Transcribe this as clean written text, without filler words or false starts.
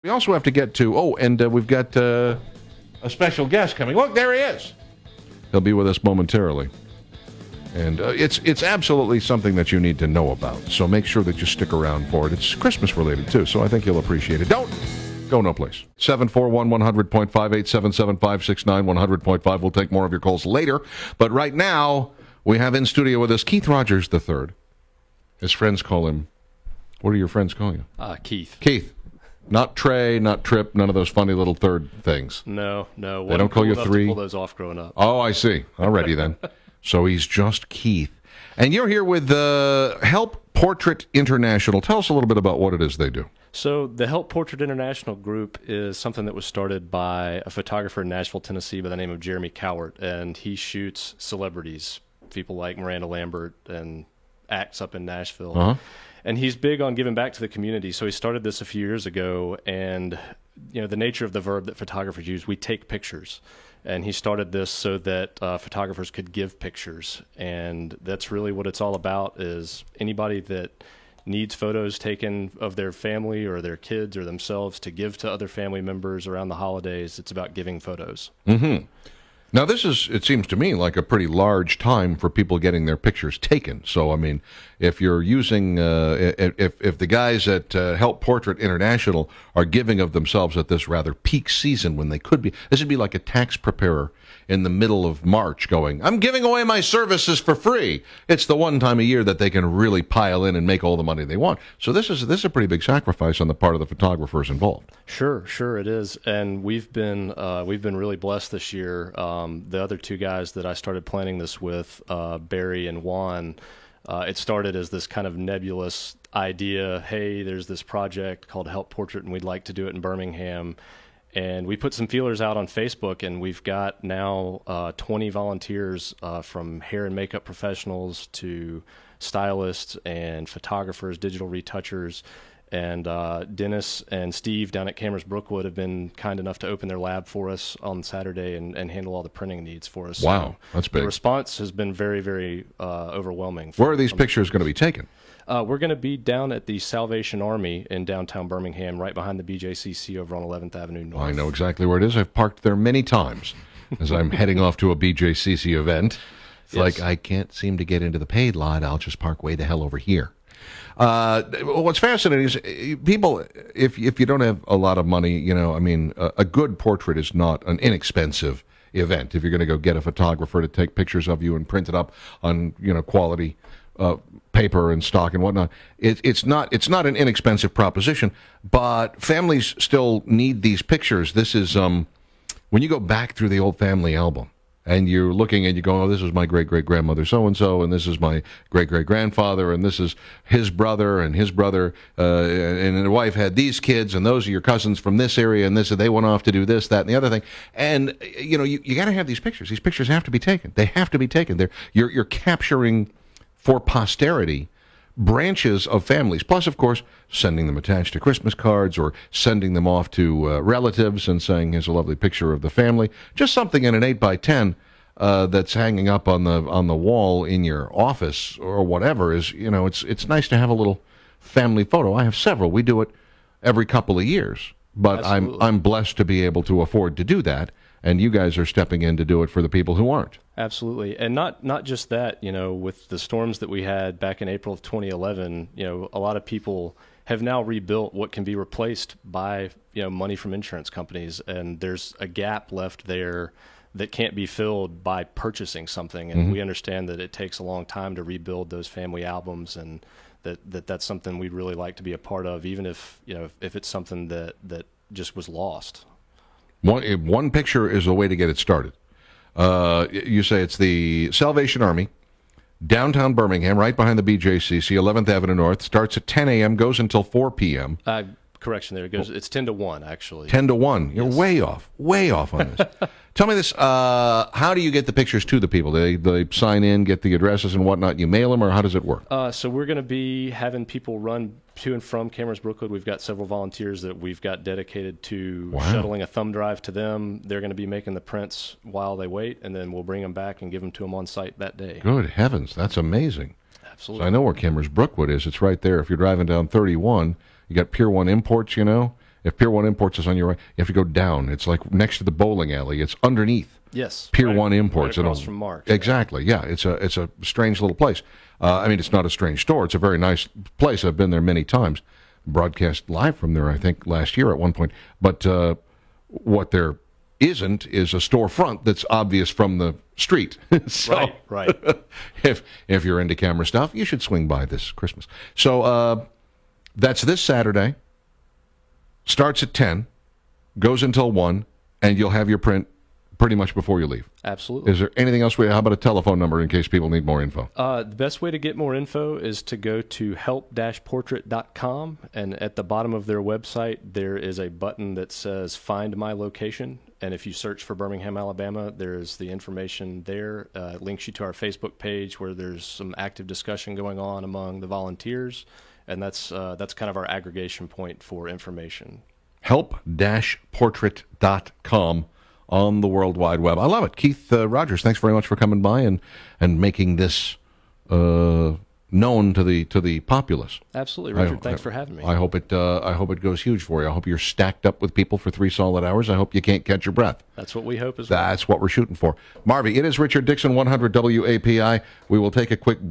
We also have to get to, we've got a special guest coming. Look, there he is. He'll be with us momentarily. And it's absolutely something that you need to know about. So make sure that you stick around for it. It's Christmas related, too, so I think you'll appreciate it. Don't go no place. 741-100.5, 877-569-100.5. We'll take more of your calls later. But right now, we have in studio with us Keith Rogers III. His friends call him, what do your friends call you? Keith. Keith. Not Trey, not Trip, none of those funny little third things. No. They don't call you three? To pull those off growing up. Oh, I see. Alrighty then. So he's just Keith. And you're here with Help Portrait International. Tell us a little bit about what it is they do. So the Help Portrait International group is something that was started by a photographer in Nashville, Tennessee by the name of Jeremy Cowart, and he shoots celebrities, people like Miranda Lambert and acts up in Nashville. Uh-huh. And he's big on giving back to the community. So he started this a few years ago, and the nature of the verb that photographers use, we take pictures. And he started this so that photographers could give pictures. And that's really what it's all about, is anybody that needs photos taken of their family or their kids or themselves to give to other family members around the holidays. It's about giving photos. Mm-hmm. Now, this is, it seems to me, like a pretty large time for people getting their pictures taken. So, I mean, if you're using, if the guys at Help Portrait International are giving of themselves at this rather peak season when they could be, this would be like a tax preparer in the middle of March going, I'm giving away my services for free. It's the one time a year that they can really pile in and make all the money they want. So this is a pretty big sacrifice on the part of the photographers involved. Sure it is. And we've been really blessed this year. The other two guys that I started planning this with, Barry and Juan, it started as this kind of nebulous idea. Hey, there's this project called Help Portrait, and we'd like to do it in Birmingham. And we put some feelers out on Facebook, and we've got now 20 volunteers from hair and makeup professionals to stylists and photographers, digital retouchers. And Dennis and Steve down at Cameras Brookwood have been kind enough to open their lab for us on Saturday and handle all the printing needs for us. Wow, that's big. The response has been very, very overwhelming. Where are these pictures going to be taken? We're going to be down at the Salvation Army in downtown Birmingham, right behind the BJCC over on 11th Avenue North. I know exactly where it is. I've parked there many times as I'm heading off to a BJCC event. It's like, I can't seem to get into the paid lot. I'll just park way the hell over here. What's fascinating is people, if you don't have a lot of money, a good portrait is not an inexpensive event. If you're going to go get a photographer to take pictures of you and print it up on, quality paper and stock and whatnot, it's not an inexpensive proposition, but families still need these pictures. This is, when you go back through the old family album, and you're looking and you go, oh, this is my great-great-grandmother so-and-so, and this is my great-great-grandfather, and this is his brother, and his the wife had these kids, and those are your cousins from this area, and they went off to do this, that, and the other thing. And, you got to have these pictures. These pictures have to be taken. They have to be taken. You're capturing for posterity branches of families, plus, of course, sending them attached to Christmas cards or sending them off to relatives and saying, here's a lovely picture of the family. Just something in an 8x10 that's hanging up on the wall in your office or whatever is, it's nice to have a little family photo. I have several. We do it every couple of years, but I'm blessed to be able to afford to do that. And you guys are stepping in to do it for the people who aren't. Absolutely. And not just that, with the storms that we had back in April of 2011, a lot of people have now rebuilt what can be replaced by, money from insurance companies. And there's a gap left there that can't be filled by purchasing something. And we understand that it takes a long time to rebuild those family albums, and that's something we'd really like to be a part of, even if, if it's something that just was lost. One picture is a way to get it started. You say it's the Salvation Army, downtown Birmingham, right behind the BJCC, 11th Avenue North. Starts at 10 a.m., goes until 4 p.m. Correction there. It goes. It's 10 to 1, actually. 10 to 1. You're way off on this. Tell me this. How do you get the pictures to the people? They sign in, get the addresses and whatnot, you mail them, or how does it work? So we're going to be having people run to and from Cameras Brookwood. We've got several volunteers that we've got dedicated to shuttling a thumb drive to them. They're going to be making the prints while they wait, and then we'll bring them back and give them to them on site that day. Good heavens. That's amazing. Absolutely. So I know where Cameras Brookwood is. It's right there. If you're driving down 31, you got Pier 1 Imports, If Pier 1 Imports is on your right, you have to go down. It's like next to the bowling alley. It's underneath. Yes. Pier 1 Imports. Right across from Mark's. Exactly. Yeah. It's a strange little place. I mean, it's not a strange store. It's a very nice place. I've been there many times. Broadcast live from there, I think, last year at one point. But what there isn't is a storefront that's obvious from the street. So, right. if you're into camera stuff, you should swing by this Christmas. So that's this Saturday. Starts at 10, goes until 1, and you'll have your print pretty much before you leave. Absolutely. Is there anything else? How about a telephone number in case people need more info? The best way to get more info is to go to help-portrait.com, and at the bottom of their website, there is a button that says Find My Location, and if you search for Birmingham, Alabama, there's the information there. It links you to our Facebook page where there's some active discussion going on among the volunteers, and that's kind of our aggregation point for information. Help-portrait.com on the World Wide Web. I love it. Keith Rogers, thanks very much for coming by and making this known to the populace. Absolutely, Richard. Thanks for having me. I hope it goes huge for you. I hope you're stacked up with people for 3 solid hours. I hope you can't catch your breath. That's what we hope as well. That's what we're shooting for. Marvy, it is Richard Dixon, 100 WAPI. We will take a quick break.